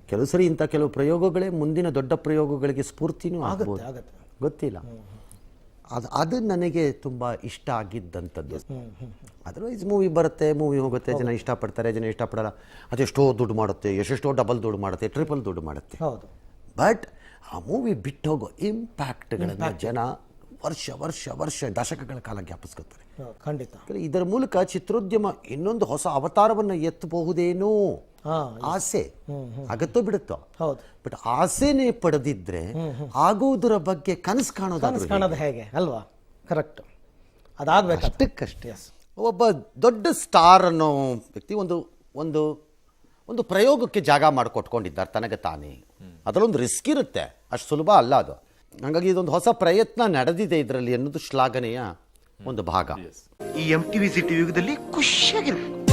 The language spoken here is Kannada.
ಕೆಲವು ಸರಿ ಇಂಥ ಕೆಲವು ಪ್ರಯೋಗಗಳೇ ಮುಂದಿನ ದೊಡ್ಡ ಪ್ರಯೋಗಗಳಿಗೆ ಸ್ಫೂರ್ತಿನೂ ಆಗ್ಬೋದು, ಗೊತ್ತಿಲ್ಲ. ಅದು ನನಗೆ ತುಂಬ ಇಷ್ಟ ಆಗಿದ್ದಂಥದ್ದು. ಅದರ್ವೈಸ್ ಮೂವಿ ಬರುತ್ತೆ, ಮೂವಿ ಹೋಗುತ್ತೆ, ಜನ ಇಷ್ಟಪಡ್ತಾರೆ, ಜನ ಇಷ್ಟಪಡಲ್ಲ, ಅದೆಷ್ಟೋ ದುಡ್ಡು ಮಾಡುತ್ತೆ, ಎಷ್ಟೆಷ್ಟೋ ಡಬಲ್ ದುಡ್ಡು ಮಾಡುತ್ತೆ, ಟ್ರಿಪಲ್ ದುಡ್ಡು ಮಾಡುತ್ತೆ. ಬಟ್ ಆ ಮೂವಿ ಬಿಟ್ಟೋಗೋ ಇಂಪ್ಯಾಕ್ಟ್ಗಳನ್ನು ಜನ ವರ್ಷ ವರ್ಷ ವರ್ಷ ದಶಕಗಳ ಕಾಲ ಜ್ಞಾಪಿಸ್ಕೊತಾರೆ. ಖಂಡಿತ. ಇದರ ಮೂಲಕ ಚಿತ್ರೋದ್ಯಮ ಇನ್ನೊಂದು ಹೊಸ ಅವತಾರವನ್ನು ಎತ್ತಬಹುದೇನೋ ಆಸೆ ಆಗತ್ತೋ ಬಿಡುತ್ತೋ, ಬಟ್ ಆಸೆನೇ ಪಡೆದಿದ್ರೆ ಆಗೋದರ ಬಗ್ಗೆ ಕನಸು ಕಾಣೋದು ಹೇಗೆ ಅಲ್ವಾ? ಕರೆಕ್ಟ್, ಅದಾಗಬೇಕು. ಅಷ್ಟಕ್ಕಷ್ಟೇ ಒಬ್ಬ ದೊಡ್ಡ ಸ್ಟಾರ್ ಅನ್ನೋ ವ್ಯಕ್ತಿ ಒಂದು ಒಂದು ಒಂದು ಪ್ರಯೋಗಕ್ಕೆ ಜಾಗ ಮಾಡಿಕೊಟ್ಕೊಂಡಿದ್ದಾರೆ ತನಗೆ ತಾನೇ. ಅದರಲ್ಲೊಂದು ರಿಸ್ಕ್ ಇರುತ್ತೆ, ಅಷ್ಟು ಸುಲಭ ಅಲ್ಲ ಅದು. ಹಾಗಾಗಿ ಇದೊಂದು ಹೊಸ ಪ್ರಯತ್ನ ನಡೆದಿದೆ ಇದರಲ್ಲಿ ಅನ್ನೋದು ಶ್ಲಾಘನೆಯ ಒಂದು ಭಾಗ. ಈ MTV ಸಿಟಿ ಯುಗದಲ್ಲಿ ಖುಷಿಯಾಗಿರ್ಬೇಕು.